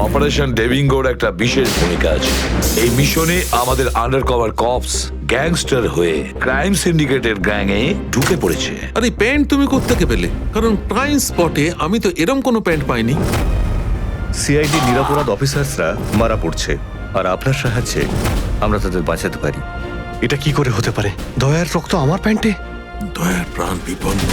Operation ডেভিঙ্গোর একটা বিশেষ ভূমিকা আছে। এই মিশনে আমাদের আন্ডারকভার কপস গ্যাংস্টার হয়ে ক্রাইম সিন্ডিকেটের গ্যাংয়ে ঢুকে পড়েছে। আরে প্যান্ট তুমি কোত্থেকে পেলে? কারণ ক্রাইম স্পটে আমি তো এরম কোনো প্যান্ট পাইনি। সিআইডি নিরাপরাধ অফিসার্সরা মারা পড়ছে, আর আপনার সাহায্যে আমরা তাদের বাঁচাতে পারি। এটা কি করে হতে পারে? দয়ার রক্ত আমার প্যান্টে? দয়ার প্রাণ বিপন্ন।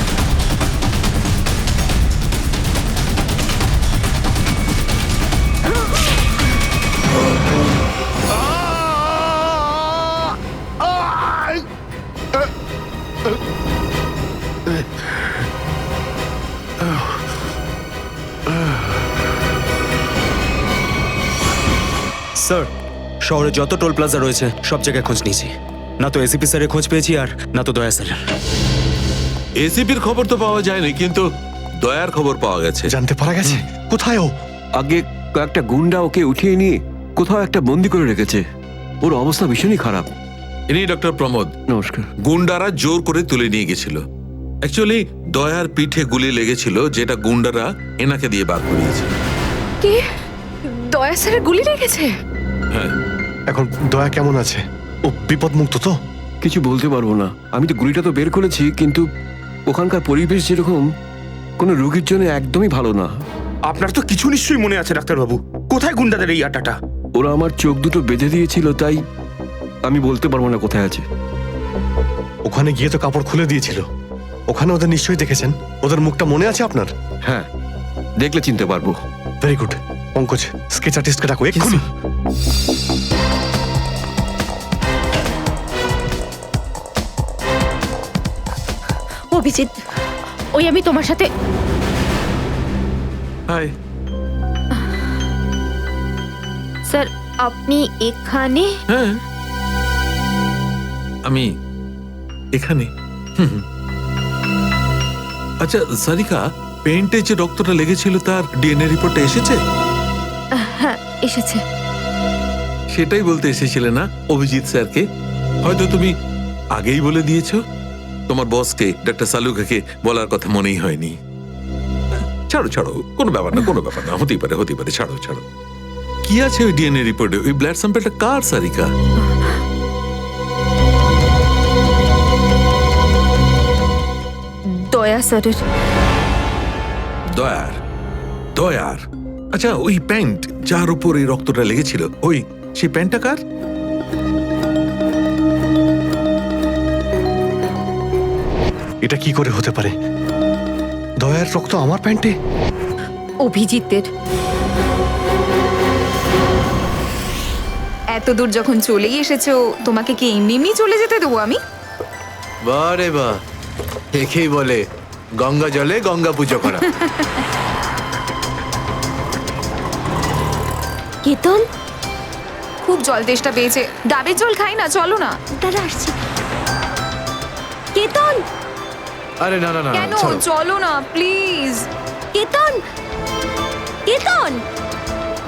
স্যার, শহরে যত টোল প্লাজা রয়েছে সব জায়গায় খোঁজ নিয়েছি। না তো এসিপি স্যারের খোঁজ পেয়েছি, আর না তো দয়া স্যারের। এসিপির খবর তো পাওয়া যায়নি, কিন্তু দয়ার খবর পাওয়া গেছে। জানতে পারা গেছে কোথায় ও? আগে কয়েকটা গুন্ডা ওকে উঠিয়ে নিয়ে কোথাও একটা বন্দি করে রেখেছে। ওর অবস্থা ভীষণই খারাপ। ইনি ডক্টর প্রমোদ। নমস্কার। গুন্ডারা জোর করে তুলে নিয়ে গেছিল। অ্যাকচুয়ালি দয়ার পিঠে গুলি লেগেছিল, যেটা গুন্ডারা এনাকে দিয়ে বার করিয়েছে। কে? দয়া স্যারের গুলি লেগেছে? হ্যাঁ। এখন দয়া কেমন আছে? ও বিপদ মুক্ত তো? কিছু বলতে পারবো না। আমি তো গুলিটা তো বের করেছি, কিন্তু ওখানকার পরিবেশ যেরকম কোনো রোগীর জন্য একদমই ভালো না। আপনার তো কিছু নিশ্চয়ই মনে আছে ডাক্তারবাবু। কোথায় গুন্ডাদের এই আটাটা? ওরা আমার চোখ দুটো বেঁধে দিয়েছিল, তাই আমি বলতে পারবো না কোথায় আছে। ওখানে গিয়ে তো কাপড় খুলে দিয়েছিল। ওখানে ওদের নিশ্চয়ই দেখেছেন। ওদের মুখটা মনে আছে আপনার? হ্যাঁ, দেখলে চিনতে পারবো। Very good. পঙ্কজ, স্কেচ আর্টিস্টকে ডাকো এক্ষুনি। অভিজিৎ, ওই আমি তোমার সাথে। হাই। স্যার, আপনি এখানে? হ্যাঁ, আমি এখানে। আচ্ছা সারিকা, পেন্টে যে রক্তটা লেগেছিল তার ডিএনএ রিপোর্টটা এসেছে? হ্যাঁ, এসেছে। সেটাই বলতে এসেছিলে না অভিজিৎ স্যারকে? হয়তো তুমি আগেই বলে দিয়েছো। তোমার বসকে, ডক্টর সালুকাকে বলার কথা মনেই হয়নি। ছাড়ো ছাড়ো, কোনো ব্যাপার না, কোনো ব্যাপার না। হতেই পারে, হতেই পারে। ছাড়ো ছাড়ো। কি আছে ওই ডিএনএ রিপোর্টে? ওই ব্লাড স্যাম্পলটা কার সারিকা? দয়া স্যারের। দয়ার? দয়ার? আচ্ছা, ওই প্যান্ট যার উপর এই রক্তটা লেগেছিল, ওই সেই প্যান্টটা কার? এটা কি করে হতে পারে? দয়ার রক্ত আমার প্যান্টে? অভিজিতের। এত দূর যখন চলেই এসেছো, তোমাকে কি এমনি এমনি চলে যেতে দেবো আমি? বারে বাহ, দেখেই বলে গঙ্গা জলে গঙ্গা পুজো করা। কেতন, খুব জল তেষ্টা পেয়েছে, ডাবের জল খাই না, চলো না। দাঁড়া আসছি। কেতন, আরে না না না, কেন? ছাড়ো। চলো না প্লিজ। কেতন, কেতন।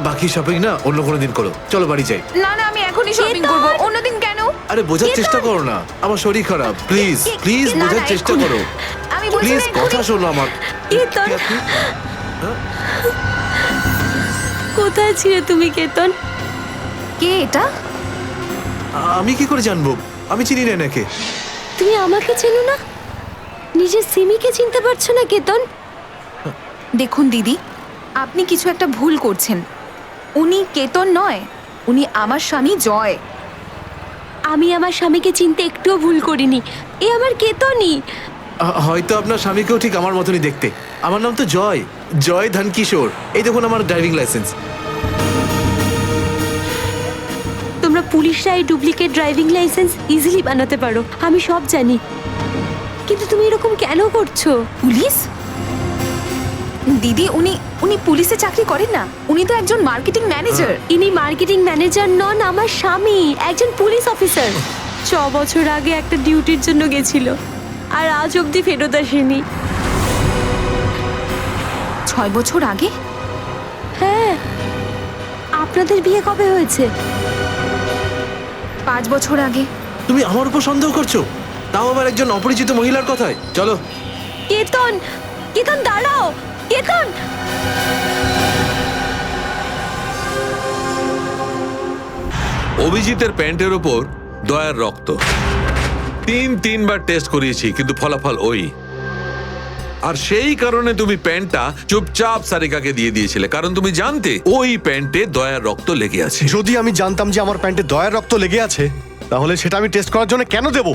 বাকি শপিং না অন্য কোনো দিন করো, চলো বাড়ি যাই। না না, আমি এখনই শপিং কেতন! করবো। অন্যদিন কেন? আরে বোঝার চেষ্টা করো না, আমার শরীর খারাপ। প্লিজ প্লিজ না, বোঝার না, চেষ্টা এক্ষুনি। করো। আমি বলছি প্লিজ না, এক্ষুনি। কথা শোনো আমার। কেতন, কি আপনি? কোথায় ছিলে তুমি কেতন? কে এটা? আমি কি করে জানবো? আমি চিনি না এনাকে। তুমি আমাকে চেনো না? নিজের সিমিকে চিনতে পারছো না কেতন? দেখুন দিদি, আপনি কিছু একটা ভুল করছেন। উনি কেতন নয়, উনি আমার স্বামী জয়। আমি আমার স্বামীকে চিনতে একটুও ভুল করিনি। এ আমার কেতনই। হয়তো আপনার স্বামীকেও ঠিক আমার মতনই দেখতে। আমার নাম তো জয়, জয় ধনকিশোর। এই দেখুন আমার ড্রাইভিং লাইসেন্স। তোমরা পুলিশরা এই ডুপ্লিকেট ড্রাইভিং লাইসেন্স ইজিলি বানাতে পারো, আমি সব জানি। কিন্তু তুমি এরকম কেন করছো? পুলিশ? দিদি, উনি পুলিশে চাকরি করেন না, উনি তো একজন মার্কেটিং ম্যানেজার। ইনি মার্কেটিং ম্যানেজার নন, আমার স্বামী একজন পুলিশ অফিসার। 6 বছর আগে একটা ডিউটির জন্য গেছিল, আর আজ অবধি ফেরত আসেনি। 6 বছর আগে? হ্যাঁ। আপনাদের বিয়ে কবে হয়েছে? 5 বছর আগে। তুমি আমার উপর সন্দেহ করছো, তাও আবার একজন অপরিচিত মহিলার কথায়। চলো। কেতন, কেতন দাঁড়াও, কেতন। অভিজিতের প্যান্টের ওপর দয়ার রক্ত। তিনবার টেস্ট করিয়েছি, কিন্তু ফলাফল ওই। আর সেই কারণে তুমি প্যান্টটা চুপচাপ সারিকাকে দিয়ে দিয়েছিলে, কারণ তুমি জানতে ওই প্যান্টে দয়ার রক্ত লেগে আছে। যদি আমি জানতাম যে আমার প্যান্টে দয়ার রক্ত লেগে আছে, তাহলে সেটা আমি টেস্ট করার জন্য কেন দেব?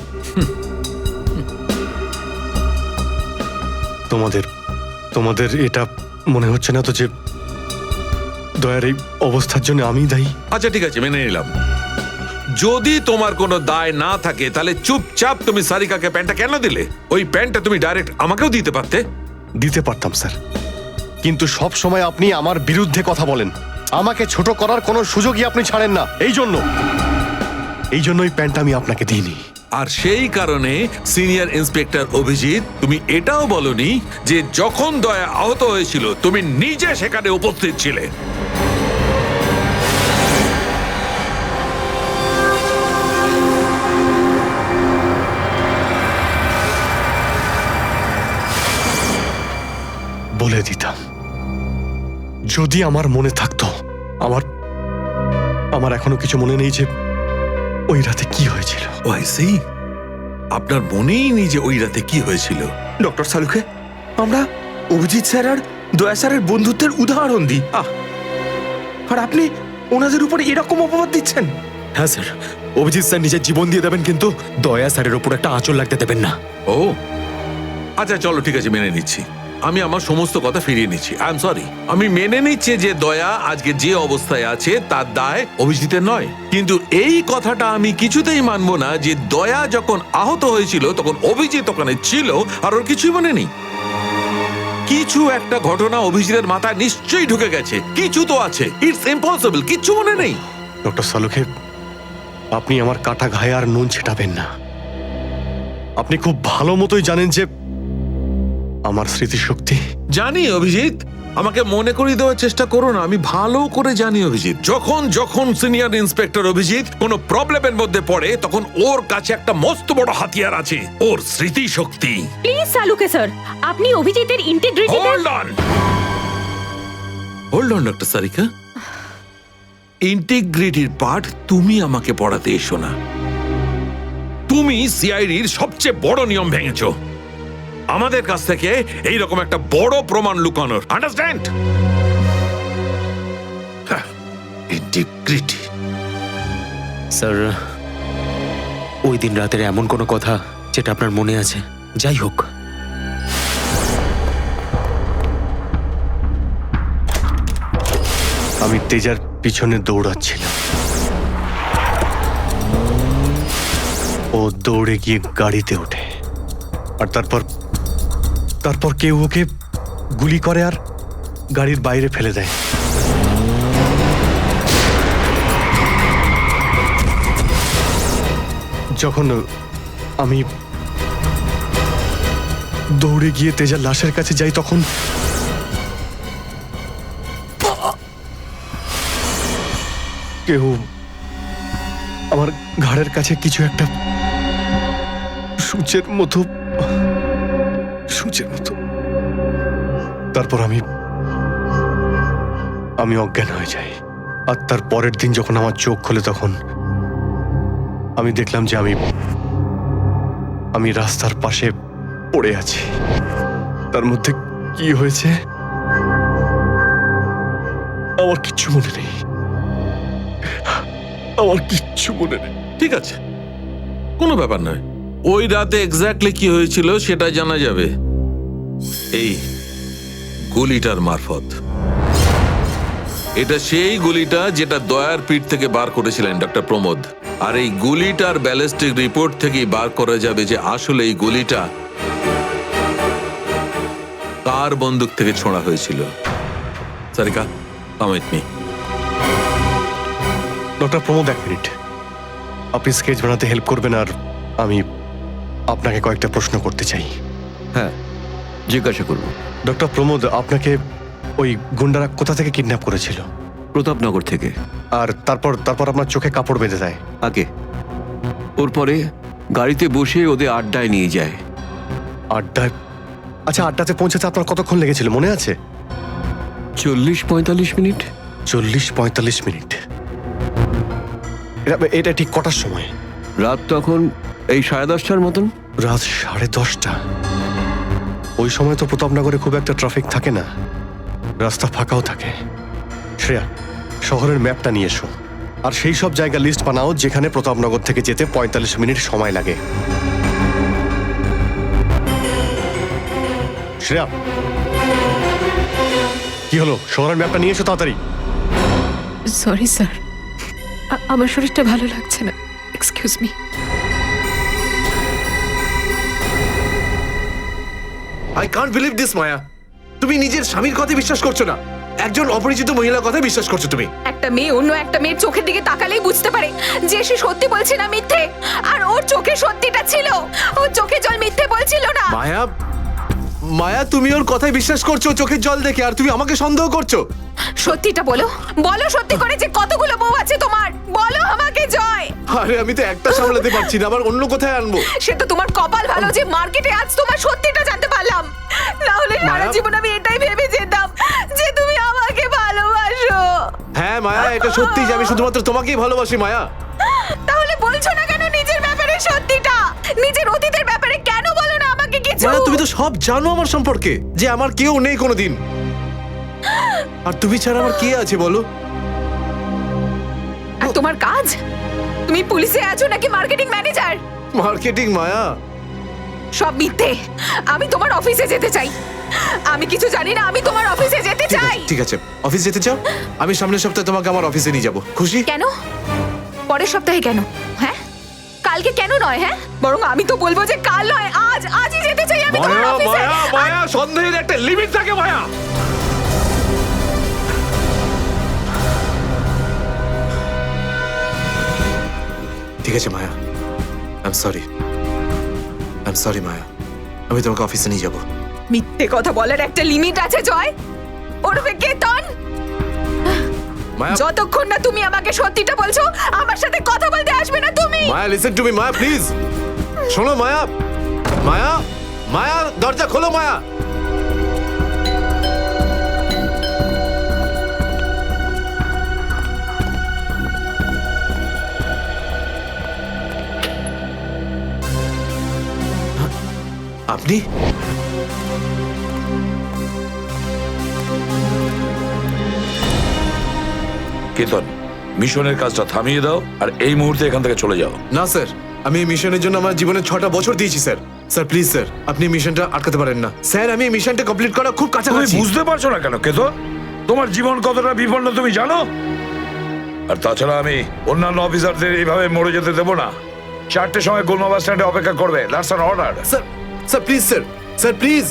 তোমাদের এটা মনে হচ্ছে না তো যে দয়ার এই অবস্থার জন্য আমিই দায়ী? আচ্ছা ঠিক আছে, মেনে নিলাম। যদি তোমার কোনো দায় না থাকে তাহলে চুপচাপ তুমি সারিকাকে প্যান্টটা কেন দিলে? ওই প্যান্টটা তুমি ডাইরেক্ট আমাকেও দিতে পারতে। দিতে পারতাম স্যার, কিন্তু সব সময় আপনি আমার বিরুদ্ধে কথা বলেন। আমাকে ছোট করার কোনো সুযোগই আপনি ছাড়েন না। এই জন্য ওই প্যান্টটা আমি আপনাকে দিইনি। আর সেই কারণে সিনিয়র ইন্সপেক্টর অভিজিৎ, তুমি এটাও বলনি যে যখন দয়া আহত হয়েছিল তুমি নিজে সেখানে উপস্থিত ছিলে। বলে দিতাম যদি আমার মনে থাকতো। আমার এখনো কিছু মনে নেই যে ওই রাতে কি হয়েছিল। ওয়াইসি, আপনার মনেই নেই যে ওই রাতে কি হয়েছিল? ডক্টর সালুখে, আমরা অভিজিৎ স্যার আর দয়া স্যারের বন্ধুত্বের উদাহরণ দিই, আর আপনি ওনাদের উপরে এরকম অপবাদ দিচ্ছেন? হ্যাঁ স্যার, অভিজিৎ স্যার নিজের জীবন দিয়ে দেবেন, কিন্তু দয়া স্যারের উপর একটা আঁচল লাগতে দেবেন না। ও আচ্ছা, চলো ঠিক আছে, মেনে নিচ্ছি। আমি আমার সমস্ত কথা ফিরিয়ে নিচ্ছি। I am sorry. আমি মেনে নিচ্ছি যে দয়া আজকে যে অবস্থায় আছে তার দায় অভিজিতের নয়, কিন্তু এই কথাটা আমি কিছুতেই মানবো না যে দয়া যখন আহত হয়েছিল তখন অভিজিৎ ওখানে ছিল আর ওর কিছুই মনে নেই। কিছু একটা ঘটনা অভিজিতের মাথায় নিশ্চয়ই ঢুকে গেছে, কিছু তো আছে। ইটস ইম্পসিবল, কিচ্ছু মনে নেই। ডক্টর সালুখে, আপনি আমার কাটা ঘায়ে আর নুন ছেটাবেন না। আপনি খুব ভালো মতোই জানেন যে আমার স্মৃতিশক্তি। জানি অভিজিৎ, আমাকে মনে করিয়ে দেওয়ার চেষ্টা করো না। আমি ভালো করে জানি অভিজিৎ, যখন সিনিয়র ইন্সপেক্টর অভিজিৎ কোনো প্রবলেমের মধ্যে পড়ে তখন ওর কাছে একটা মস্ত বড় হাতিয়ার আছে, ওর স্মৃতিশক্তি। প্লিজ সালুকে স্যার, আপনি অভিজিতের integrity. Hold on doctor Sarika, ইন্টিগ্রিটির পার্ট তুমি আমাকে পড়াতে এসো না। তুমি সিআইডির সবচেয়ে বড় নিয়ম ভেঙেছো, আমাদের কাছ থেকে এইরকম একটা বড় প্রমাণ লুকানোর। আন্ডারস্ট্যান্ড? ইন্টিগ্রিটি। স্যার, ওই দিন রাতের এমন কোনো কথা যেটা আপনার মনে আছে? যাই হোক, আমি তেজার পিছনে দৌড়াচ্ছিলাম। ও দৌড়ে গিয়ে গাড়িতে ওঠে, আর তারপর কেউ ওকে গুলি করে আর গাড়ির বাইরে ফেলে দেয়। যখন আমি দৌড়ে গিয়ে তেজার লাশের কাছে যাই, তখন কেউ আমার ঘাড়ের কাছে কিছু একটা সূচের মতো। তারপর আমি অজ্ঞান হয়ে যাই। আর তার পরের দিন যখন আমার চোখ খোলে তখন আমি দেখলাম যে আমি রাস্তার পাশে পড়ে আছি। তার মধ্যে কি হয়েছে আমার কিচ্ছু মনে নেই। ঠিক আছে, কোনো ব্যাপার নয়। ওই রাতে এক্স্যাক্টলি কি হয়েছিল সেটা জানা যাবে এই গুলিটার মারফত। এটা সেই গুলিটা যেটা দয়ার পিঠ থেকে বার করেছিলেন ডক্টর প্রমোদ। আর এই গুলিটার ব্যালিস্টিক রিপোর্ট থেকেই বার করা যাবে যে আসলে এই গুলিটা কার বন্দুক থেকে ছোঁড়া হয়েছিল। Sarika, come with me. Doctor Pramod, এক মিনিট। আপনি স্কেচ বানাতে হেল্প করবেন, আর আমি আপনাকে কয়েকটা প্রশ্ন করতে চাই। হ্যাঁ, জিজ্ঞাসা করব। ডক্টর প্রমোদ, আপনাকে ওই গুন্ডারা কোথা থেকে কিডন্যাপ করেছিল? প্রতাপনগর থেকে। আর তারপর আপনার চোখে কাপড় বেঁধে দেয়? আগে ওর পরে গাড়িতে বসে ওদের আড্ডায় নিয়ে যায়। আড্ডায়? আচ্ছা, আড্ডাতে পৌঁছাতে আপনার কতক্ষণ লেগেছিল মনে আছে? 40-45 মিনিট। 40-45 মিনিট। এটা ঠিক কটার সময়? রাত তখন এই 10:30টার মতন। রাত 10:30টা? ওই সময় তো প্রতাপনগরে খুব একটা ট্রাফিক থাকে না, রাস্তা ফাঁকাও থাকে। শ্রেয়া, শহরের ম্যাপটা নিয়ে এসো, আর সেই সব জায়গা লিস্ট বানাও যেখানে প্রতাপনগর থেকে যেতে 45 মিনিট সময় লাগে। শ্রেয়া, কি হলো? শহরের ম্যাপটা নিয়ে এসো তাড়াতাড়ি। সরি স্যার, আমার শরীরটা ভালো লাগছে না, excuse me. I can't believe this Maya, তুমি নিজের স্বামীর কথা বিশ্বাস করছো না, একজন অপরিচিত মহিলার কথা বিশ্বাস করছো তুমি। একটা মেয়ে অন্য একটা মেয়ের চোখের দিকে তাকালেই বুঝতে পারে যে সে সত্যি বলছে না মিথ্যে, আর ওর চোখে সত্যিটা ছিল, ওর চোখে জল মিথ্যে বলছিল না। মায়া, মায়া তুমি ওর কথায় বিশ্বাস করছো চোখের জল দেখে, আর তুমি আমাকে সন্দেহ করছো। সত্যিটা বলো, বলো সত্যি করে যে কতগুলো বউ আছে তোমার, বলো আমাকে জয়। আরে আমি তো একটা সামলাতে পারছি না, আবার অন্য কোথায় আনবো? সে তো তোমার কপাল ভালো যে মার্কেটে আজ তোমার সত্যিটা জানতে পারলাম, না হলে সারা মায়া- জীবন আমি এটাই ভেবে যেতাম যে তুমি আমাকে ভালোবাসো। হ্যাঁ মায়া, এটা সত্যি যে আমি শুধুমাত্র তোমাকেই ভালোবাসি মায়া। তাহলে বলছো না কেন নিজের ব্যাপারে সত্যিটা? নিজের অতীতের ব্যাপারে কেন বলো না আমাকে কিছু? মায়া তুমি তো সব জানো আমার সম্পর্কে, যে আমার কেউ নেই কোনোদিন, আর তুমি ছাড়া আমার কে আছে বলো? আর তোমার কাজ? তুমি পুলিশে আছো নাকি মার্কেটিং ম্যানেজার? মার্কেটিং মায়া। সব মিথ্যে। আমি তোমার অফিসে যেতে চাই। আমি কিছু জানি না, আমি তোমার অফিসে যেতে ঠিক চাই। আছে, ঠিক আছে, অফিস যেতে চাও? আমি সামনের সপ্তাহে তোমাকে আমার অফিসে নিয়ে যাবো, খুশি? কেন? পরের সপ্তাহে কেন? হ্যাঁ, কালকে কেন নয়? হ্যাঁ, বরং আমি তো বলবো যে কাল নয়, আজই যেতে চাই আমি তোমার মায়া অফিসে। মায়া মায়া, সন্দেহের একটা লিমিট থাকে মায়া। ঠিক আছে মায়া, আই এম সরি মায়া, আমি তোমাকে অফিসে নিয়ে যাবো। মিথ্যে কথা বলার একটা লিমিট আছে জয়, ওরফে কেতন। মায়া, যতক্ষণ না তুমি আমাকে সত্যিটা বলছো, আমার সাথে কথা বলতে আসবে না তুমি। Maya listen to me Maya, please শোনো মায়া। মায়া, মায়া দরজা খোলো মায়া। আপনি? কেতন, মিশনের কাজটা থামিয়ে দাও আর এই মুহূর্তে এখান থেকে চলে যাও। না স্যার, আমি এই মিশনের জন্য আমার জীবনে 6টা বছর দিয়েছি স্যার। স্যার প্লিজ স্যার, আপনি এই মিশনটা আটকাতে পারেন না স্যার। আমি এই মিশনটা কমপ্লিট করা খুব তুমি কাছাকাছি। বুঝতে পারছো না কেন কেতন? তোমার জীবন কতটা বিপন্ন তুমি জানো? আর তাছাড়া আমি অন্যান্য অফিসারদের এইভাবে মরে যেতে দেবো না। 4টের সময় গোলমা বাস স্ট্যান্ডে অপেক্ষা করবে, that's an order. Sir, sir please sir, sir please.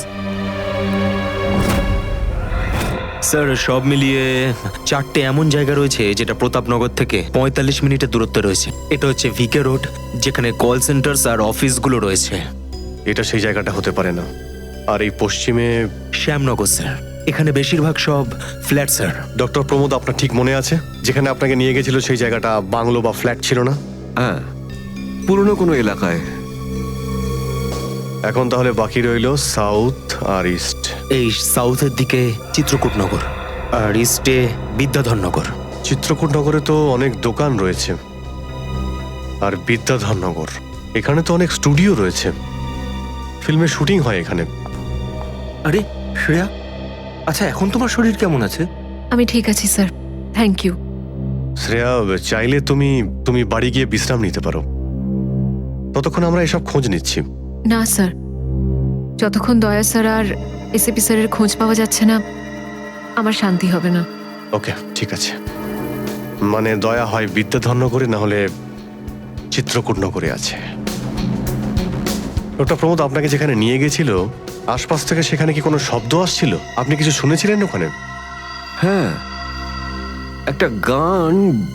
Sir সব মিলিয়ে 4টে এমন জায়গা রয়েছে যেটা প্রতাপনগর থেকে 45 মিনিটের দূরত্বে রয়েছে। এটা হচ্ছে ভিকে রোড, যেখানে কল সেন্টার্স আর অফিসগুলো রয়েছে। এটা সেই জায়গাটা হতে পারে না। আর এই পশ্চিমে শ্যামনগর স্যার, এখানে বেশিরভাগ সব ফ্ল্যাট স্যার। ডক্টর প্রমোদ, আপনার ঠিক মনে আছে যেখানে আপনাকে নিয়ে গেছিল সেই জায়গাটা বাংলো বা ফ্ল্যাট ছিল না? হ্যাঁ, পুরনো কোনো এলাকায়। এখন তাহলে বাকি রইল সাউথ আর ইস্ট। এই সাউথের দিকে চিত্রকূটনগর, আর ইস্টে বিদ্যাধরনগর। চিত্রকূটনগরে তো অনেক দোকান রয়েছে, আর বিদ্যাধরনগর এখানে তো অনেক স্টুডিও রয়েছে, ফিল্মের শুটিং হয় এখানে। আরে শ্রেয়া, আচ্ছা এখন তোমার শরীর কেমন আছে? আমি ঠিক আছি স্যার, থ্যাংক ইউ। শ্রেয়া, চাইলে তুমি বাড়ি গিয়ে বিশ্রাম নিতে পারো, ততক্ষণ আমরা এসব খোঁজ নিচ্ছি। না স্যার, যতক্ষণ দয়া স্যার আর এসিপি স্যারের খোঁজ পাওয়া যাচ্ছে না, আমার শান্তি হবে না। ওকে, ঠিক আছে। মানে দয়া হয় বিদ্যাধরনগরে, না হলে চিত্রকূটনগরে আছে। ডক্টর প্রমোদ আপনাকে যেখানে নিয়ে গেছিল, আশপাশ থেকে সেখানে কি কোনো শব্দ আসছিল? আপনি কিছু শুনেছিলেন ওখানে? হ্যাঁ, একটা গান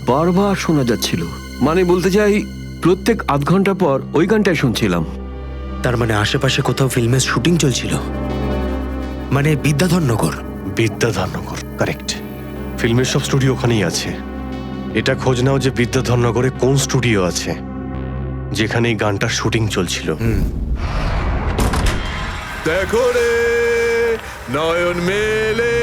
বারবার শোনা যাচ্ছিল। মানে বলতে চাই, প্রত্যেক আধ ঘন্টা পর ওই গানটাই শুনছিলাম। তার মানে আশেপাশে কোথাও ফিল্মের শুটিং চলছিল, মানে বিদ্যাধরনগর। বিদ্যাধরনগর, কারেক্ট। ফিল্মের সব স্টুডিও ওখানেই আছে। এটা খোঁজ নাও যে বিদ্যাধরনগরে কোন স্টুডিও আছে যেখানে এই গানটার শুটিং চলছিল। দেখো রে নয়ন মেলে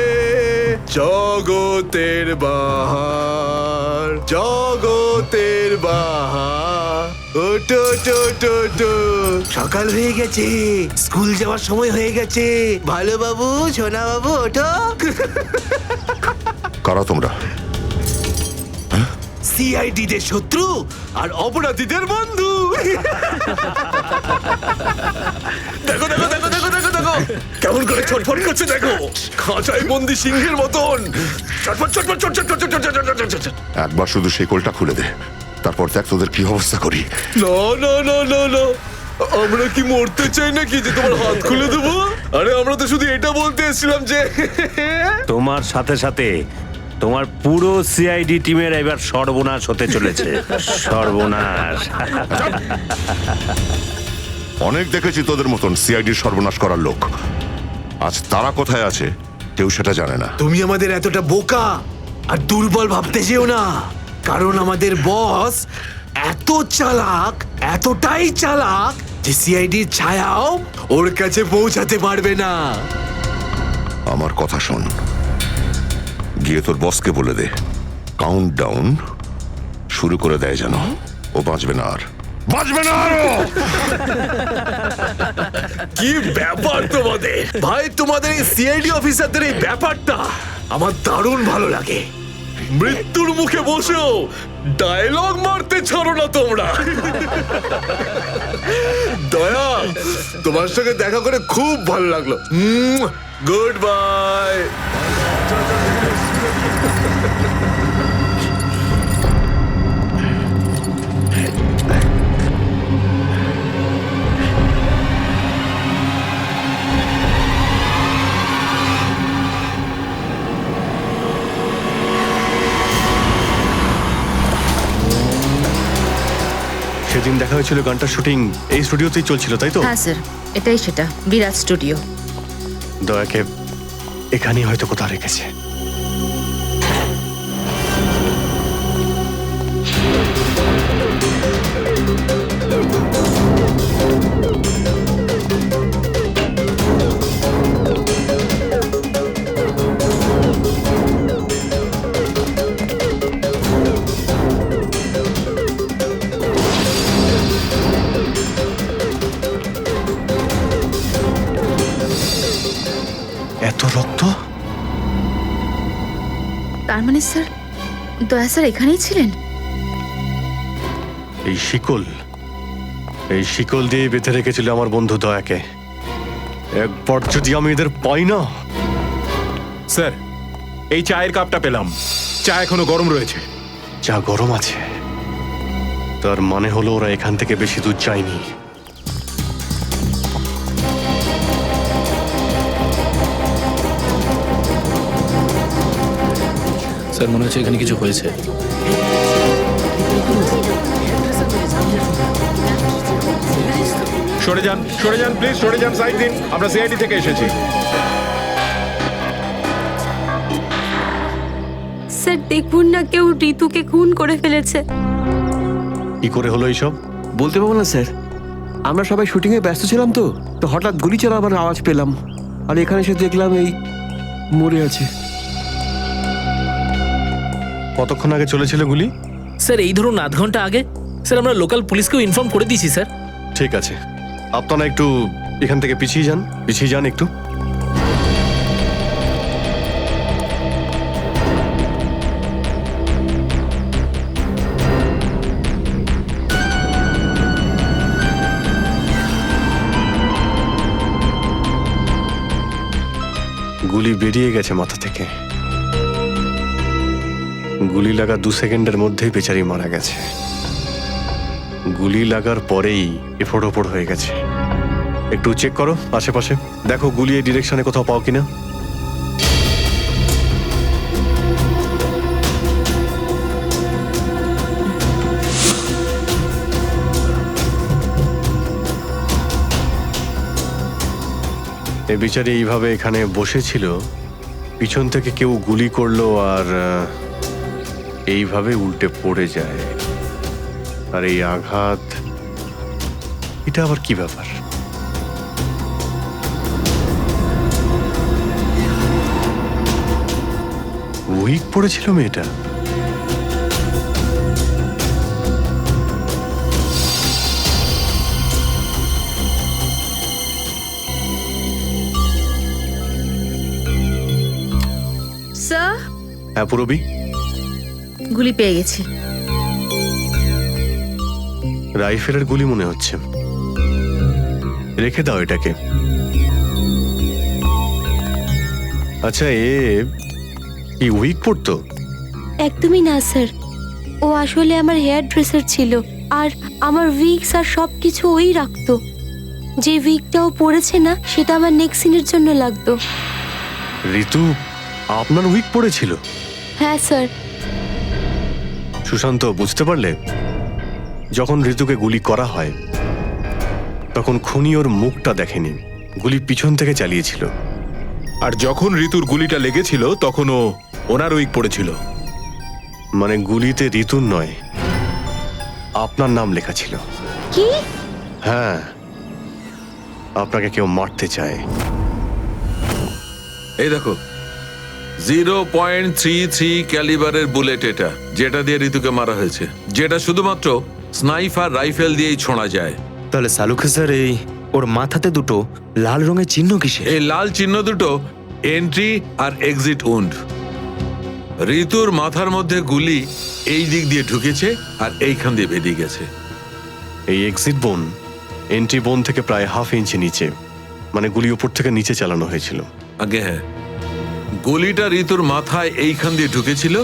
জগতের বাহার, জগতের বাহার, ওটো টো টো টো। সকাল হয়ে গেছে, স্কুল যাওয়ার সময় হয়ে গেছে। ভালো বাবু, সোনা বাবু, ওঠো। কারা তোমরা? সিআইডি দের শত্রু আর অপরাধীদের বন্ধু। দেখো দেখো দেখো দেখো দেখো দেখো কেমন করে ছটফট করছে, দেখো খাঁচায় বন্দি সিংহের মতন ছটফট ছটফট ছটফট ছটফট ছটফট ছটফট। একবার শুধু শেকলটা খুলে দে, তারপর দেখ তোদের কি অবস্থা করি। না না না না না, আমরা কি মরতে চাই নাকি যে তোমার হাত খুলে দেবো? আরে আমরা তো শুধু এটা বলতে এসেছিলাম যে তোমার সাথে সাথে তোমার পুরো সিআইডি টিমের এবার সর্বনাশ হতে চলেছে। সর্বনাশ। অনেক দেখেছি তোদের মতন সিআইডির সর্বনাশ করার লোক। আজ তারা কোথায় আছে কেউ সেটা জানে না। তুমি আমাদের এতটা বোকা আর দুর্বল ভাবতে যেও না, কারণ আমাদের বস এত চালাক, এতটাই চালাক যে সিআইডির ছায়াও ওর কাছে পৌঁছাতে পারবে না। আমার কথা শোন, গিয়ে তোর বসকে বলে দে কাউন্ট ডাউন শুরু করে দেয় যেন ও বাঁচবে না আর, বাঁচবে না আরো। কি ব্যাপার তোমাদের ভাই, তোমাদের এই সিআইডি অফিসারদের এই ব্যাপারটা আমার দারুণ ভালো লাগে। মৃত্যুর মুখে বসেও ডায়লগ মারতে ছাড়ো না তোমরা। দয়া, তোমার সঙ্গে দেখা করে খুব ভালো লাগলো। Good bye. সেদিন দেখা হয়েছিল গানটার শুটিং এই স্টুডিওতেই চলছিল, তাই তো? হ্যাঁ স্যার, এটাই সেটা, বিরাট স্টুডিও। দয়াকে এখানেই হয়তো কোথাও রেখেছে। এত রক্ত? তার মানে স্যার, দয়া স্যার এখানেই ছিলেন? এই শিকল দিয়ে বেঁধে রেখেছিল আমার বন্ধু দয়াকে। একবার যদি আমি এদের পাই না। স্যার, এই চায়ের কাপটা পেলাম, চা এখনো গরম রয়েছে। চা গরম আছে, তার মানে হলো ওরা এখান থেকে বেশি দূর যায়নি। স্যার, মনে হচ্ছে এখানে কিছু হয়েছে। সরে যান প্লিজ, সরে যান, সাইড দিন। আমরা সিআইডি থেকে এসেছি। স্যার দেখুন না, কেউ ঋতুকে খুন করে ফেলেছে। কি করে হলো এইসব? বলতে পারবো না স্যার, আমরা সবাই শুটিংয়ে ব্যস্ত ছিলাম তো তো হঠাৎ গুলি চালাবার আওয়াজ পেলাম, আর এখানে এসে দেখলাম এই মরে আছে। কতক্ষণ আগে চলেছিল গুলি? স্যার এই ধরুন আধ ঘন্টা আগে। স্যার আমরা লোকাল পুলিশকেও ইনফর্ম করে দিয়েছি স্যার। ঠিক আছে, আপনারা একটু এখান থেকে পিছিয়ে যান একটু। গুলি বেরিয়ে গেছে মাথা থেকে। গুলি লাগা 2 সেকেন্ডের মধ্যেই বেচারি মারা গেছে। গুলি লাগার পরেই এফোড় ওপড় হয়ে গেছে। একটু চেক করো আশেপাশে, দেখো গুলি এই ডিরেকশনে কোথাও পাও কিনা। এ বিচারি এইভাবে এখানে বসেছিল, পিছন থেকে কেউ গুলি করলো আর এইভাবে উল্টে পড়ে যায়। আর এই আঘাত, এটা আবার কি ব্যাপার? উইক পড়েছিল মেয়েটা? স্যার, হ্যাঁ পুরবি, গুলি পেয়ে গেছি। রাইফেলের গুলি মনে হচ্ছে। রেখে দাও এটাকে। আচ্ছা, কি উইক পড়তো? একদমই না স্যার, ও আসলে আমার হেয়ার ড্রেসার ছিল, আর আমার উইগস আর সবকিছু ওই রাখতো। যে উইগটা ও পরেছে না, সেটা আমার নেক্সট সিনের জন্য লাগতো। ঋতু আপনার উইক পড়েছিল? হ্যাঁ স্যার। সুশান্ত, বুঝতে পারলে? যখন ঋতুকে গুলি করা হয় তখন খুনি ওর মুখটা দেখেনি, গুলি পিছন থেকে চালিয়েছিল। আর যখন ঋতুর গুলিটা লেগেছিল তখন ও ওনার উইক পড়েছিল। মানে গুলিতে ঋতুর নয়, আপনার নাম লেখা ছিল। কি? হ্যাঁ, আপনাকে কেউ মারতে চায়। এই দেখো, 0.33 ক্যালিবারের বুলেট এটা, যেটা দিয়ে ঋতুকে মারা হয়েছে, যেটা শুধুমাত্র স্নাইপার রাইফেল দিয়েই ছোঁড়া যায়। তাহলে সালুখে স্যার, এই ওর মাথাতে দুটো লাল রঙের চিহ্ন কিসে? এই লাল চিহ্ন দুটো এন্ট্রি আর এক্সিট উন্ড। ঋতুর মাথার মধ্যে গুলি এই দিক দিয়ে ঢুকেছে আর এইখান দিয়ে বেরিয়ে গেছে। এই এক্সিট বোন এন্ট্রি বোন থেকে প্রায় হাফ ইঞ্চি নিচে, মানে গুলি উপর থেকে নিচে চালানো হয়েছিল। আগে হ্যাঁ, গুলিটা ঋতুর মাথায় এইখান দিয়ে ঢুকেছিল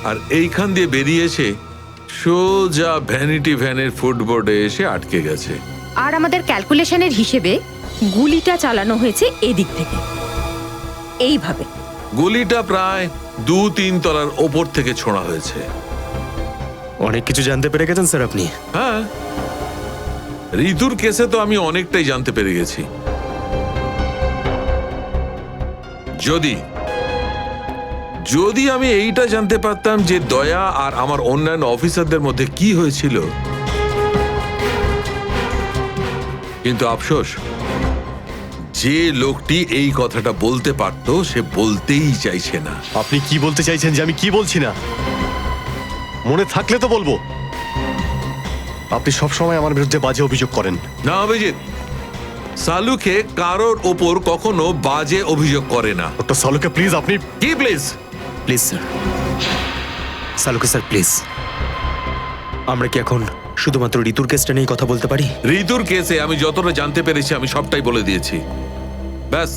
আর এইখান দিয়ে বেরিয়েছে সোজা ভ্যানিটি ভ্যানের ফুটবোর্ডে এসে আটকে গেছে। আর আমাদের ক্যালকুলেশনের হিসেবে গুলিটা চালানো হয়েছে এদিক থেকে, এইভাবে। গুলিটা প্রায় 2-3 তলার ওপর থেকে ছোঁড়া হয়েছে। অনেক কিছু জানতে পেরে গেছেন স্যার আপনি। হ্যাঁ, ঋতুর কেসে তো আমি অনেকটাই জানতে পেরে গেছি। যদি আমি এইটা জানতে পারতাম যে দয়া আর আমার অন্যান্য অফিসারদের মধ্যে কি হয়েছিল, কিন্তু আফসোস, যে লোকটি এই কথাটা বলতে পারতো সে বলতেই চাইছে না। আপনি কি বলতে চাইছেন যে আমি কি বলছি না? মনে থাকলে তো বলবো। আপনি সবসময় আমার বিরুদ্ধে বাজে অভিযোগ করেন। না অভিজিৎ, সালুকে কারোর ওপর কখনো বাজে অভিযোগ করে না। ডক্টর সালুকে প্লিজ, আপনি কি please? Please sir, Saluke sir please, আমরা কি এখন শুধুমাত্র ঋতুর কেসটা নিয়ে কথা বলতে পারি? ঋতুর কেসে আমি যতটা জানতে পেরেছি আমি সবটাই বলে দিয়েছি। ব্যাস,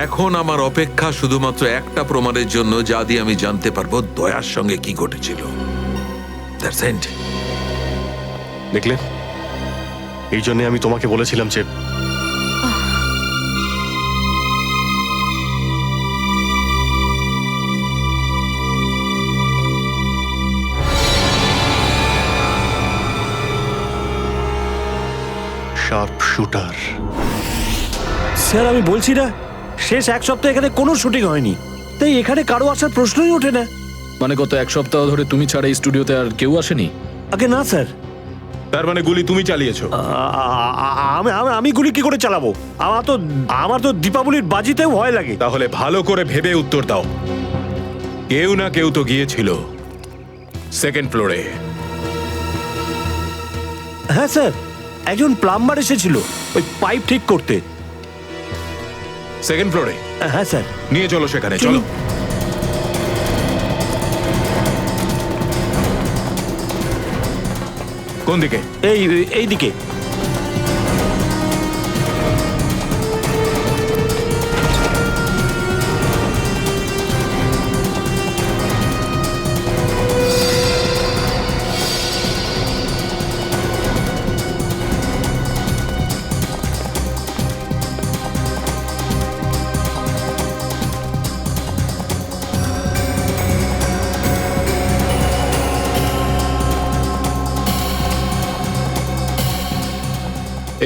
এখন আমার অপেক্ষা শুধুমাত্র একটা প্রমাণের জন্য, যা দিয়ে আমি জানতে পারবো দয়ার সঙ্গে কি ঘটেছিল। That's it. দেখলে, এই জন্য আমি তোমাকে বলেছিলাম যে শার্প শুটার। স্যার, আমি বলছি না, শেষ এক সপ্তাহ এখানে কোনো শুটিং হয়নি, তাই এখানে কারো আসার প্রশ্নই ওঠে না। মানে গত এক সপ্তাহ ধরে তুমি ছাড়া এই স্টুডিওতে আর কেউ আসেনি? আগে না স্যার। তার মানে গুলি তুমি চালিয়েছো? আমি গুলি কি করে চালাবো? আমার তো দীপাবলির বাজিতেও ভয় লাগে। তাহলে ভালো করে ভেবে উত্তর দাও। কেউ না কেউ তো গিয়েছিল সেকেন্ড ফ্লোরে। হ্যাঁ স্যার, একজন প্লাম্বার এসেছিল ওই পাইপ ঠিক করতে। সেকেন্ড ফ্লোরে? হ্যাঁ স্যার। নিয়ে চলো সেখানে, চলো। কোন দিকে? এই দিকে।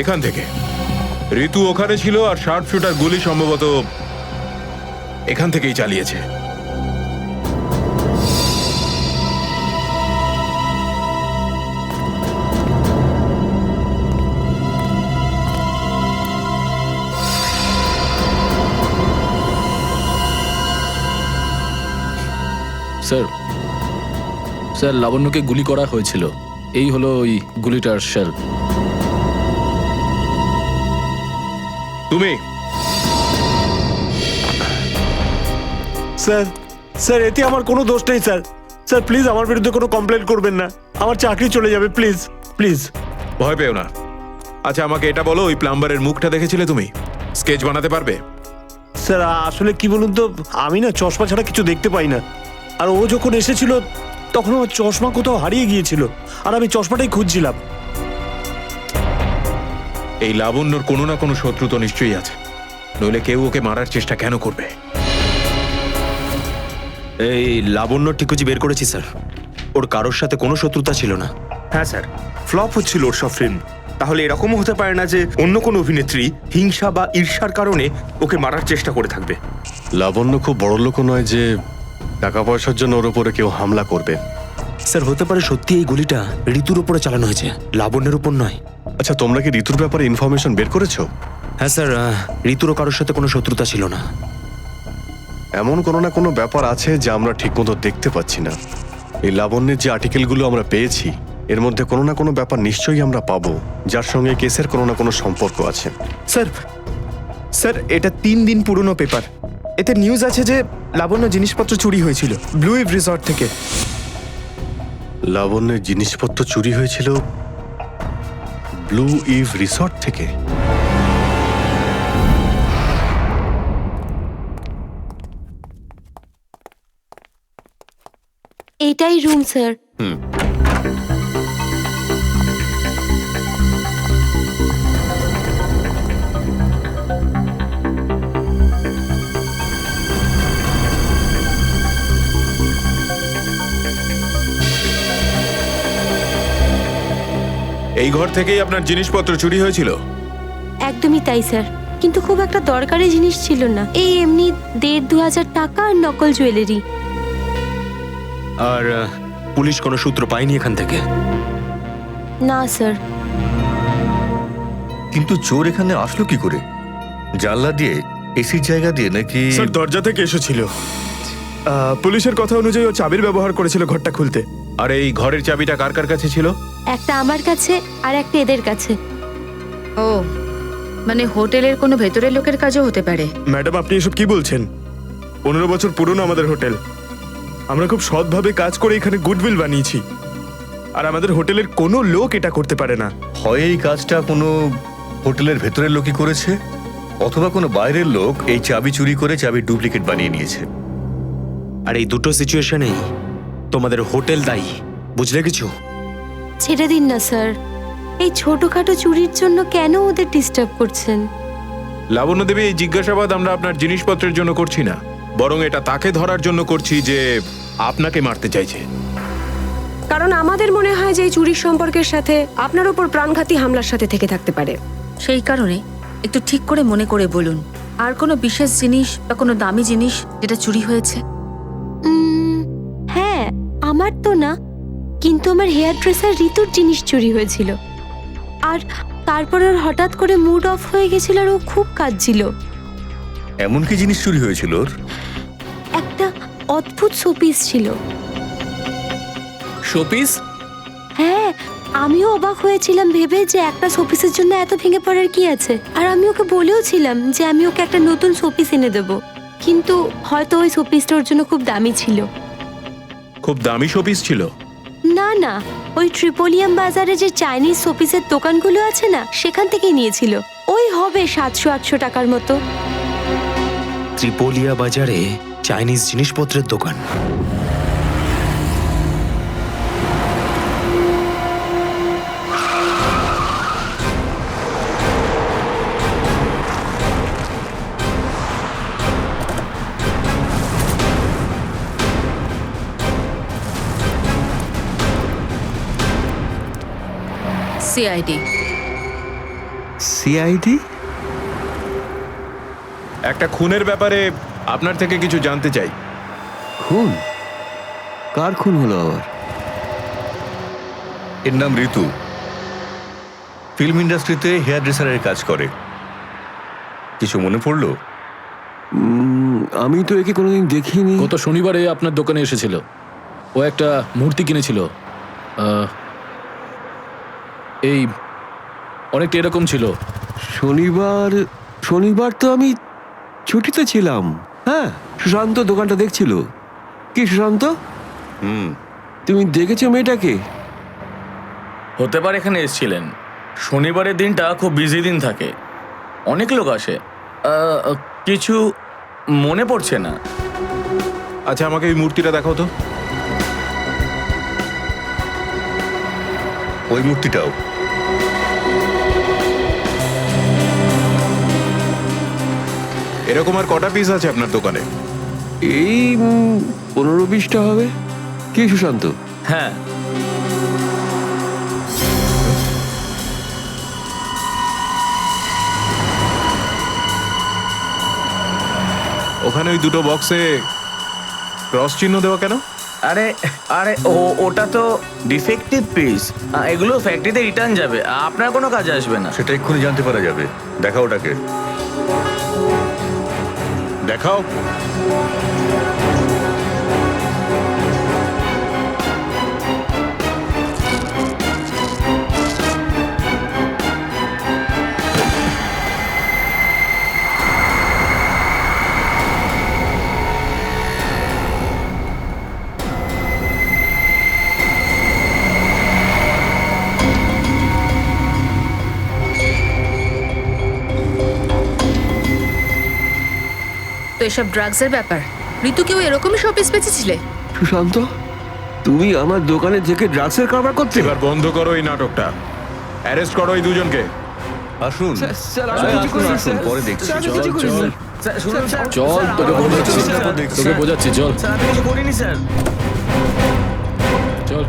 এখান থেকে। ঋতু ওখানে ছিল আর শার্প শুটার গুলি সম্ভবত এখান থেকেই চালিয়েছে। স্যার স্যার লাবণ্যকে গুলি করা হয়েছিল, এই হলো ওই গুলিটার শেল। তুমি স্যার স্যার এতে আমার কোনো দোষ নেই স্যার। স্যার প্লিজ আমার বিরুদ্ধে কোনো কমপ্লেন করবেন না, আমার চাকরি চলে যাবে, প্লিজ প্লিজ। ভয় পেও না। আচ্ছা আমাকে এটা বলো, ওই প্লাম্বারের মুখটা দেখেছিলে তুমি? স্কেচ বানাতে পারবে? স্যার আসলে কি বলুন তো, আমি না চশমা ছাড়া কিছু দেখতে পাই না। আর ও যখন এসেছিল তখন আমার চশমা কোথাও হারিয়ে গিয়েছিল, আর আমি চশমাটাই খুঁজছিলাম। এই লাবণ্যর কোনো না কোনো শত্রু তো নিশ্চয়ই আছে, নইলে কেউ ওকে মারার চেষ্টা কেন করবে? এই লাবণ্য ঠিকুজি বের করেছি স্যার, ওর কারোর সাথে কোনো শত্রুতা ছিল না। হ্যাঁ স্যার, ফ্লপ হচ্ছিল ওর সব ফিল্ম। তাহলে এরকমও হতে পারে না যে অন্য কোনো অভিনেত্রী হিংসা বা ঈর্ষার কারণে ওকে মারার চেষ্টা করে থাকবে। লাবণ্য খুব বড় লোক নয় যে টাকা পয়সার জন্য ওর উপরে কেউ হামলা করবে। স্যার হতে পারে সত্যি এই গুলিটা ঋতুর উপরে চালানো হয়েছে, লাবণ্যের উপর নয়। আচ্ছা তোমরা কি ঋতুর ব্যাপারে ইনফরমেশন বের করেছো? হ্যাঁ স্যার, ঋতুরও কারোর সাথে কোনো শত্রুতা ছিল না। এমন কোনো না কোনো ব্যাপার আছে যা আমরা ঠিকমতো দেখতে পাচ্ছি না। এই লাবণ্যের যে আর্টিকেলগুলো আমরা পেয়েছি এর মধ্যে কোনো না কোনো ব্যাপার নিশ্চয়ই আমরা পাবো যার সঙ্গে কেসের কোনো না কোনো সম্পর্ক আছে। স্যার স্যার এটা 3 দিন পুরনো পেপার। এতে নিউজ আছে যে লাবণ্য জিনিসপত্র চুরি হয়েছিল ব্লু ইভ রিসর্ট থেকে। লাবণ্যের জিনিসপত্র চুরি হয়েছিল ব্লু ইভ রিসর্ট থেকে? এটাই রুম স্যার। এই ঘর থেকেই আপনার জিনিসপত্র চুরি হয়েছিল? একদমই তাই স্যার, কিন্তু খুব একটা দরকারি জিনিস ছিল না, এই এমনি 1,500-2,000 টাকা আর নকল জুয়েলারি। আর পুলিশ কোনো সূত্র পায়নি এখান থেকে? না স্যার। কিন্তু চোর এখানে আসলো কি করে? জানলা দিয়ে, এসির জায়গা দিয়ে নাকি? স্যার দরজা থেকে এসেছিল। পুলিশের কথা অনুযায়ী ও চাবির ব্যবহার করেছিল ঘরটা খুলতে। আর এই ঘরের চাবিটা কার কার কাছে ছিল? একটা আমার কাছে আর একটা এদের কাছে। ও মানে হোটেলের কোনো ভেতরের লোকের কাজও হতে পারে। ম্যাডাম আপনি এসব কি বলছেন? 15 বছর পুরনো আমাদের হোটেল, আমরা খুব সৎভাবে কাজ করে এখানে গুডউইল বানিয়েছি, আর আমাদের হোটেলের কোনো লোক এটা করতে পারে না। হয় এই কাজটা কোনো হোটেলের ভেতরের লোকই করেছে, অথবা কোনো বাইরের লোক এই চাবি চুরি করে চাবির ডুপ্লিকেট বানিয়ে নিয়েছে। আর এই দুটো সিচুয়েশনেই তোমাদের হোটেল দায়ী, বুঝলে কিছু? ছেড়ে দিন না স্যার, এই ছোটখাটো চুরির জন্য কেন ওদের ডিস্টার্ব করছেন? লাবণ্য দেবী, এই জিজ্ঞাসাবাদ আমরা আপনার জিনিসপত্রের জন্য করছি না, বরং এটা তাকে ধরার জন্য করছি যে আপনাকে মারতে চাইছে। কারণ আমাদের মনে হয় যে এই চুরির সম্পর্কের সাথে আপনার উপর প্রাণঘাতী হামলার সাথে থেকে থাকতে পারে। সেই কারণে একটু ঠিক করে মনে করে বলুন, আর কোনো বিশেষ জিনিস বা কোনো দামি জিনিস যেটা চুরি হয়েছে? হ্যাঁ, আমার তো না, কিন্তু আমার হেয়ার ড্রেসার ঋতুর জিনিস চুরি হয়েছিল। আর তারপর ওর হঠাৎ করে মুড অফ হয়ে গেছিল আর ও খুব কাঁদছিল। এমন কি জিনিস চুরি হয়েছিল ওর? একটা অদ্ভুত শোপিস ছিল। শোপিস? হ্যাঁ, আমিও অবাক হয়েছিলাম ভেবে যে একটা শোপিসের জন্য এত ভেঙে পড়ার কি আছে। আর আমি ওকে বলেও ছিলাম যে আমি ওকে একটা নতুন শোপিস এনে দেবো, কিন্তু হয়তো ওই শোপিসটা ওর জন্য খুব দামি ছিল। খুব দামি শোপিস ছিল? না না, ওই ট্রিপোলিয়াম বাজারে যে চাইনিজ শোপিসের দোকানগুলো আছে না, সেখান থেকেই নিয়েছিল। ওই হবে 700-800 টাকার মতো। ত্রিপোলিয়া বাজারে চাইনিজ জিনিসপত্রের দোকান? সিআইডি। সিআইডি? একটা খুনের ব্যাপারে আপনার থেকে কিছু জানতে চাই। খুন? কার খুন হলো আবার? এর নাম ঋতু, ফিল্ম ইন্ডাস্ট্রিতে হেয়ার ড্রেসারের কাজ করে। কিছু মনে পড়লো? আমি তো একে কোনোদিন দেখিনি। গত শনিবারে আপনার দোকানে এসেছিল। ও একটা মূর্তি কিনেছিল। এই অনেকটা এরকম ছিল। শনিবার তো আমি ছুটিতে ছিলাম। হ্যাঁ, সুশান্ত দোকানটা দেখছিল। কি সুশান্ত? তুমি দেখেছো মেয়েটাকে? হতে পারে এখানে এসেছিলেন। শনিবারের দিনটা খুব বিজি দিন থাকে, অনেক লোক আসে। কিছু মনে পড়ছে না। আচ্ছা, আমাকে এই মূর্তিটা দেখাও তো। ওই মূর্তিটাও। এরকম আর কটা পিস আছে আপনার দোকানে? এই 15-20টা হবে। কি সুশান্ত? হ্যাঁ, ওখানে ওই দুটো বক্সে ক্রস চিহ্ন দেওয়া কেন? আরে আরে ওটা তো ডিফেক্টিভ পিস, এগুলো ফ্যাক্টরিতে রিটার্ন যাবে, আপনার কোনো কাজে আসবে না। সেটা এক্ষুনি জানতে পারা যাবে। দেখাও ওটাকে। দেখাও। তো এসব ড্রাগসের ব্যাপার। ঋতুকেও এরকমই শপিস বেঁচেছিলে? সুশান্ত, তুমি আমার দোকানে থেকে ড্রাগসের কারবার করতে? এবার বন্ধ করো এই নাটকটা। অ্যারেস্ট করো এই দুজনকে। আসুন, পরে দেখছি। চল, তোকে বোঝাচ্ছি, চল। স্যার, আমি কিছু করিনি স্যার। চল।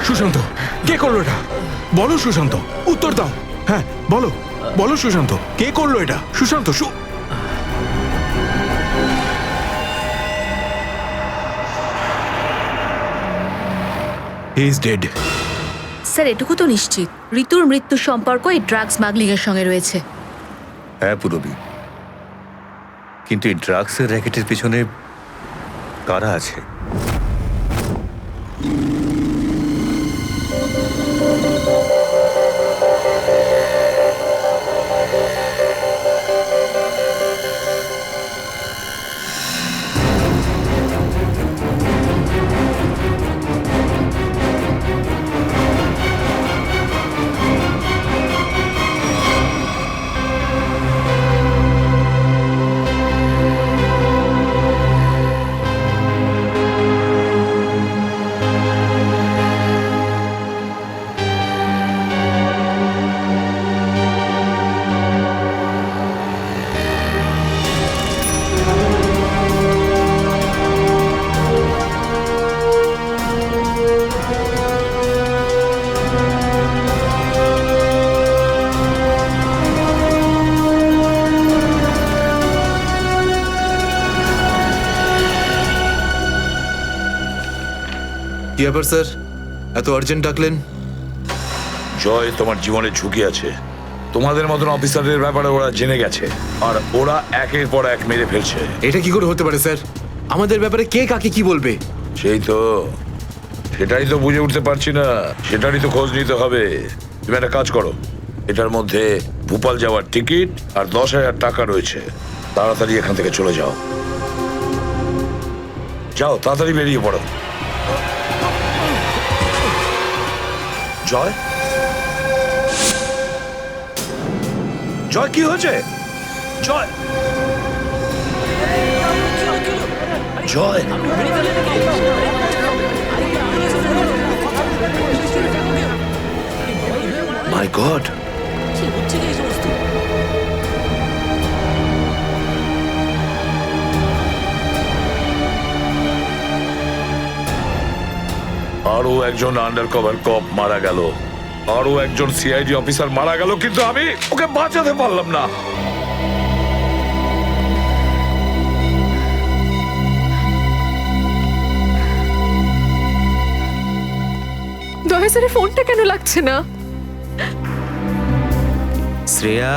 সুশান্ত, কে করলো এটা? বলো সুশান্ত, উত্তর দাও। হ্যাঁ, বলো বলো সুশান্ত, কে করলো এটা? Sushant, he is dead. Sir, এটুকু তো নিশ্চিত ঋতুর মৃত্যুর সম্পর্ক এই ড্রাগ স্মাগলিং এর সঙ্গে রয়েছে। হ্যাঁ পুরবি, কিন্তু এই ড্রাগসের র্যাকেটের পিছনে কারা আছে? ব্যাপার স্যার, এত আর্জেন্ট ডাকলেন? জয়, তোমার জীবনে ঝুঁকি আছে। তোমাদের মতন অফিসারদের ব্যাপারে ওরা জেনে গেছে, আর ওরা একের পর এক মেরে ফেলছে। এটা কি করে হতে পারে স্যার? আমাদের ব্যাপারে কে কাকে কি বলবে? সেটাই তো বুঝে উঠতে পারছি না। সেটারই তো খোঁজ নিতে হবে। তুমি একটা কাজ করো, এটার মধ্যে ভোপাল যাওয়ার টিকিট আর 10,000 টাকা রয়েছে। তাড়াতাড়ি এখান থেকে চলে যাও। যাও, তাড়াতাড়ি বেরিয়ে পড়ো। জয়, জয়, কি হয়েছে? জয়, জয়, মাই গড, আরো একজন আন্ডার কভার কপ মারা গেল, আরো একজন সিআইডি অফিসার মারা গেল, কিন্তু আমি ওকে বাঁচাতে পারলাম না। দয়া স্যারের ফোনটা কেন লাগছে না? শ্রেয়া,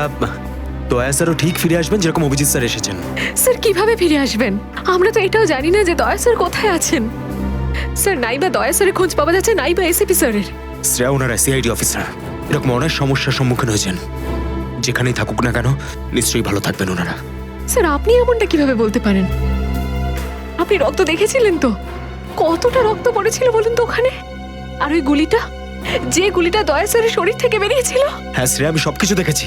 দয়া স্যারও ঠিক ফিরে আসবেন যেরকম অভিজিৎ স্যার এসেছেন। স্যার কিভাবে ফিরে আসবেন? আমরা তো এটাও জানি না যে দয়া স্যার কোথায় আছেন। স্যার, নাইবা দয়া স্যারের খোঁজ পাওয়া যাচ্ছে, নাইবা এসিপি স্যারের। শ্রেয়া, ওনারা সিআইডি অফিসার, এরকম অনেক সমস্যার সম্মুখীন হয়েছেন। যেখানেই থাকুক না কেন, নিশ্চয়ই ভালো থাকবেন ওনারা। স্যার, আপনি এমনটা কিভাবে বলতে পারেন? আপনি রক্ত দেখেছিলেন তো? কতটা রক্ত পড়েছিল বলুন তো ওখানে? আর ওই গুলিটা, যে গুলিটা দয়া স্যারের শরীর থেকে বেরিয়েছিল। হ্যাঁ শ্রেয়া, আমি সবকিছু দেখেছি,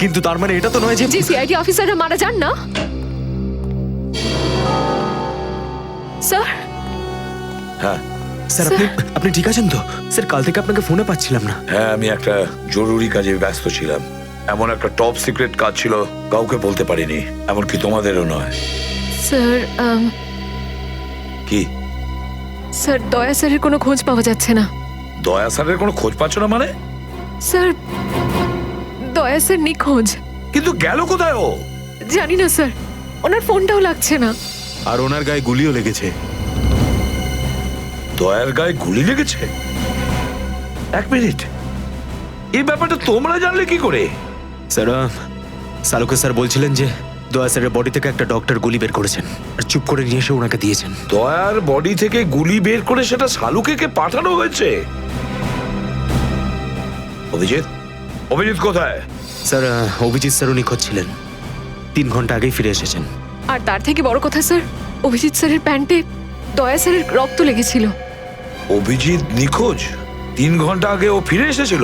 কিন্তু তার মানে এটা তো নয় যে সিআইডি অফিসাররা মারা যান না। স্যার, হ্যাঁ স্যার, আপনি ঠিক আছেন তো? স্যার, কাল থেকে আপনাকে ফোনে পাচ্ছিলাম না। হ্যাঁ, আমি একটা জরুরি কাজে ব্যস্ত ছিলাম। এমন একটা টপ সিক্রেট কাজ ছিল, কাউকে বলতে পারিনি, এমনকি তোমাদেরও নয়। স্যার, কি স্যার, দয়া স্যারের কোনো খোঁজ পাওয়া যাচ্ছে না। দয়া স্যারের কোনো খোঁজ পাচ্ছ না মানে? স্যার, দয়া স্যার নিখোঁজ। কিন্তু গেল কোথায় ও? জানি না স্যার, ওনার ফোনটাও লাগছে না। আর ওনার গায়ে গুলিও লেগেছে। দয়ার গায়ে গুলি লেগেছে? এক মিনিট, এই ব্যাপারটা তোমরা জানলে কি করে? স্যার, সালুকে স্যার বলছিলেন যে দয়া স্যারের বডি থেকে একটা ডক্টর গুলি বের করেছেন আর চুপ করে নিয়ে এসে ওনাকে দিয়েছেন। দয়ার বডি থেকে গুলি বের করে সেটা শালুকে পাঠানো হয়েছে? অভিজিৎ, অভিজিৎ কোথায়? স্যার, অভিজিৎ স্যারও নিখোঁজ ছিলেন, 3 ঘন্টা আগেই ফিরে এসেছেন। আর তার থেকে বড় কথা স্যার, অভিজিৎ স্যারের প্যান্টে দয়া স্যারের রক্ত লেগেছিল। অভিজিৎ নিখোঁজ? 3 ঘন্টা আগে ও ফিরে এসেছিল,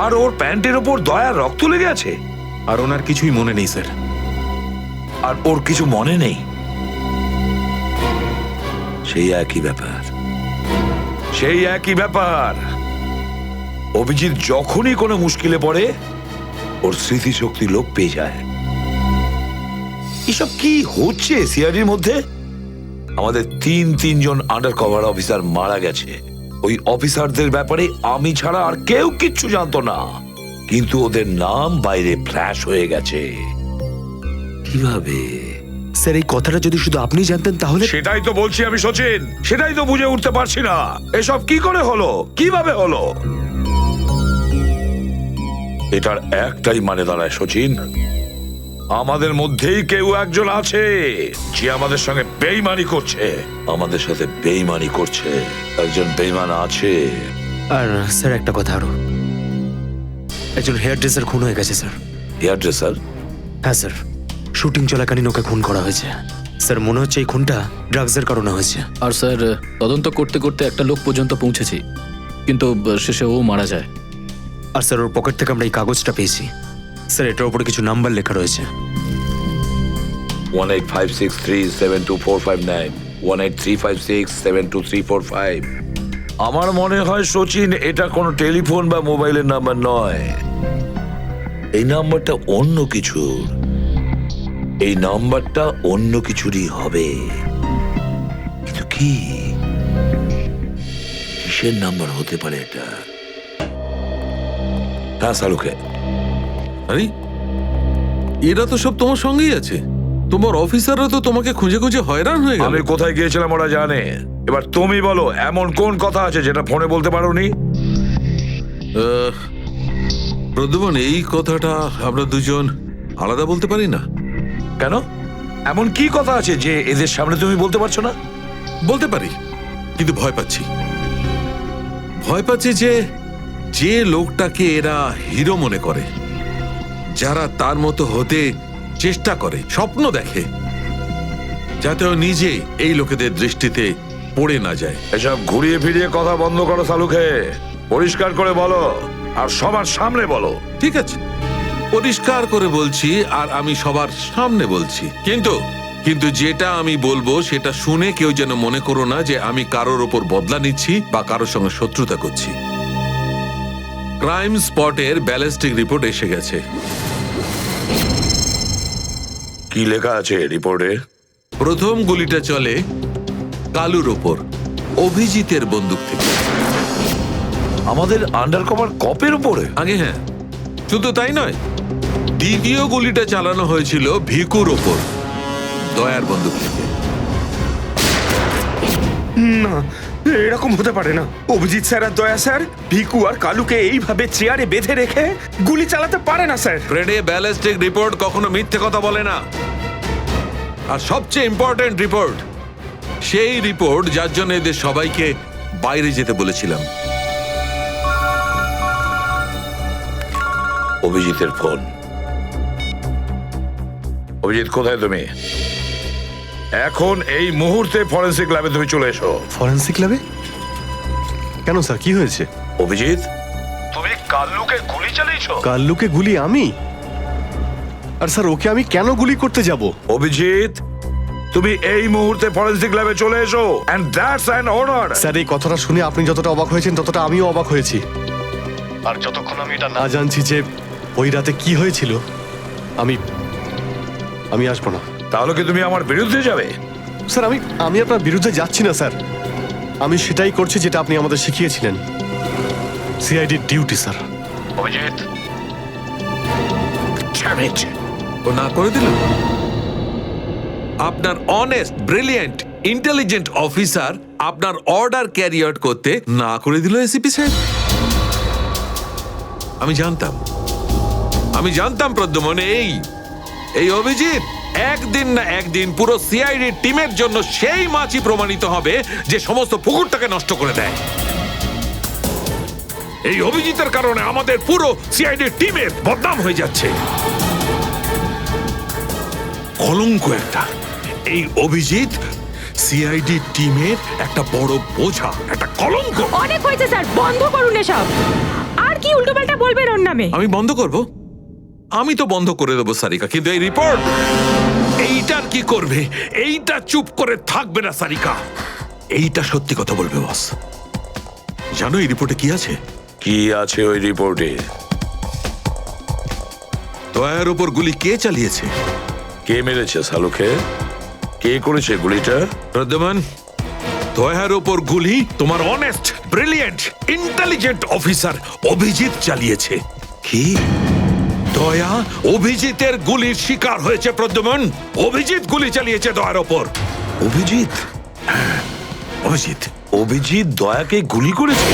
আর ওর প্যান্টের ওপর দয়ার রক্ত লেগে আছে? আর ওনার কিছুই মনে নেই স্যার। আর ওর কিছু মনে নেই? সেই একই ব্যাপার, সেই একই ব্যাপার। অভিজিৎ যখনই কোনো মুশকিলে পড়ে, ওর স্মৃতিশক্তি লোপ পেয়ে যায়। এসব কি হচ্ছে সিআইডির মধ্যে? আমাদের তিনজন আন্ডার কভার অফিসার মারা গেছে। ওই অফিসারদের ব্যাপারে আমি ছাড়া আর কেউ কিচ্ছু জানতো না, কিন্তু ওদের নাম বাইরে ফ্ল্যাশ হয়ে গেছে। কিভাবে? স্যার, এই কথাটা যদি শুধু আপনি জানতেন তাহলে। সেটাই তো বলছি আমি সচিন, সেটাই তো বুঝে উঠতে পারছি না। এসব কি করে হলো, কিভাবে হলো? এটার একটাই মানে দাঁড়ায় সচিন, আমাদের মধ্যেই কেউ একজন আছে যে আমাদের সঙ্গে বেইমানি করছে, আমাদের সাথে বেইমানি করছে। একজন বেইমান আছে। আর স্যার, একটা কথা আরো, একজন হেয়ার ড্রেসার খুন হয়ে গেছে স্যার। Hair dresser? হ্যাঁ স্যার, শুটিং চলাকালীন ওকে খুন করা হয়েছে। স্যার, মনে হচ্ছে এই খুনটা ড্রাগসের কারণে হয়েছে। আর স্যার, তদন্ত করতে করতে একটা লোক পর্যন্ত পৌঁছেছি, কিন্তু শেষে ও মারা যায়। আর স্যার, ওর পকেট থেকে আমরা এই কাগজটা পেয়েছি। স্যার, এটার উপরে কিছু নাম্বার লেখা রয়েছে। 185637245 183567235। আমার মনে হয় সচিন, এটা কোনো টেলিফোন বা মোবাইলের নাম্বার নয়। এই নাম্বারটা অন্য কিছু, এই নাম্বারটা অন্য কিছুরই হবে। কিন্তু কি, কিসের নাম্বার হতে পারে এটা? হ্যাঁ সালুকে। আরে, এরা তো সব তোমার সঙ্গেই আছে। তোমার অফিসাররা তো তোমাকে খুঁজে খুঁজে হয়রান হয়ে গেল। আমি কোথায় গিয়েছিলাম ওরা জানে। এবার তুমি বলো, এমন কোন কথা আছে যেটা ফোনে বলতে পারোনি? প্রদ্যুমন, এই কথাটা আমরা দুজন আলাদা বলতে পারি না। কেন? এমন কি কথা আছে যে এদের সামনে তুমি বলতে পারছো না? বলতে পারি, কিন্তু ভয় পাচ্ছি। ভয় পাচ্ছি যে যে লোকটাকে এরা হিরো মনে করে, যারা তার মতো হতে চেষ্টা করে, স্বপ্ন দেখে, যাতে ও নিজে এই লোকেদের দৃষ্টিতে পড়ে না যায়। এসব ঘুরিয়ে ফিরিয়ে কথা বন্ধ করো সালুকে। পরিষ্কার করে বলো, আর সবার সামনে বলো। ঠিক আছে, পরিষ্কার করে বলছি, আর আমি সবার সামনে বলছি। কিন্তু যেটা আমি বলবো সেটা শুনে কেউ যেন মনে করো না যে আমি কারোর ওপর বদলা নিচ্ছি বা কারোর সঙ্গে শত্রুতা করছি। ক্রাইম স্পটের ব্যালিস্টিক রিপোর্ট এসে গেছে। কি লেখা আছে রিপোর্টে? প্রথম গুলিটা চলে কালুর ওপর, অভিজিতের বন্দুক থেকে। আমাদের আন্ডার কভার কপের উপরে? আগে হ্যাঁ, শুধু তাই নয়, দ্বিতীয় গুলিটা চালানো হয়েছিল ভিকুর ওপর, দয়ার বন্দুক থেকে। না, এরকম হতে পারে না। অভিজিৎ স্যার আর দয়া স্যার ভিকু আর কালুকে এইভাবে চেয়ারে বেঁধে রেখে গুলি চালাতে পারে না স্যার। ফ্রেডে, ব্যালিস্টিক রিপোর্ট কখনো মিথ্যে কথা বলে না। আর সবচেয়ে ইম্পর্টেন্ট রিপোর্ট, সেই রিপোর্ট যার জন্য এদের সবাইকে বাইরে যেতে বলেছিলাম। অভিজিতের ফোন। অভিজিৎ, কোথায় তুমি? এখন এই মুহূর্তে ফরেনসিক ল্যাবে তুমি চলে এসো। ফরেনসিক ল্যাবে? কেন স্যার, কি হয়েছে? অভিজিৎ, তুমি কাল্লুকে গুলি চালিয়েছো? কাল্লুকে গুলি আমি? আর স্যার, ওকে আমি কেন গুলি করতে যাব? অভিজিৎ, তুমি এই মুহূর্তে ফরেনসিক ল্যাবে চলে এসো, and that's an order. Sir, এই কথাটা শুনে আপনি যতটা অবাক হয়েছেন ততটা আমিও অবাক হয়েছি। আর যতক্ষণ আমি এটা না জানছি যে ওই রাতে কি হয়েছিল, আমি আসবো না। তাহলে কি তুমি আমার বিরুদ্ধে যাবে? স্যার, আমি আপনার বিরুদ্ধে যাচ্ছি না স্যার। আমি সেটাই করছি যেটা আপনি আমাদের শিখিয়েছিলেন, সিআইডির ডিউটি স্যার। অভিজিৎ, ও না করে দিল। আপনার অনেস্ট, ব্রিলিয়েন্ট, ইন্টেলিজেন্ট অফিসার আপনার অর্ডার ক্যারি আউট করতে না করে দিল এসিপি সাহেব। আমি জানতাম প্রদ্যুমন, এই অভিজিৎ একদিন না একদিন পুরো সিআইডি টিমের জন্য সেই মাছি প্রমাণিত হবে যে সমস্ত পুকুরটাকে নষ্ট করে দেয়। এই অভিজিতের কারণে আমাদের পুরো সিআইডি টিমের বদনাম হয়ে যাচ্ছে। কলঙ্ক একটা। এই অভিজিৎ সিআইডি টিমের একটা বড় বোঝা, একটা কলঙ্ক। অনেক হয়েছে স্যার, বন্ধ করুন এসব। আর কি উল্টোপাল্টা বলবেন ওর নামে? আমি বন্ধ করব? আমি তো বন্ধ করে দেবো সারিকা, কিন্তু এই রিপোর্ট, এইটার কি করবে? এইটা চুপ করে থাকবে না সারিকা। এইটা সত্যি কথা বলবে বস। জানো এই রিপোর্টে কি আছে? কি আছে ওই রিপোর্টে? দয়ার উপর গুলি কে চালিয়েছে, কে মেরেছে সালুকে, কে করেছে গুলিটা? প্রদ্যুমন, দয়ার উপর গুলি তোমার honest, brilliant, intelligent officer Abhijit চালিয়েছে। কি? দয়া অভিজিতের গুলির শিকার হয়েছে প্রদ্যুমন। অভিজিৎ গুলি চালিয়েছে দয়ার ওপর। অভিজিৎ? অভিজিৎ অভিজিৎ দয়াকে গুলি করেছে?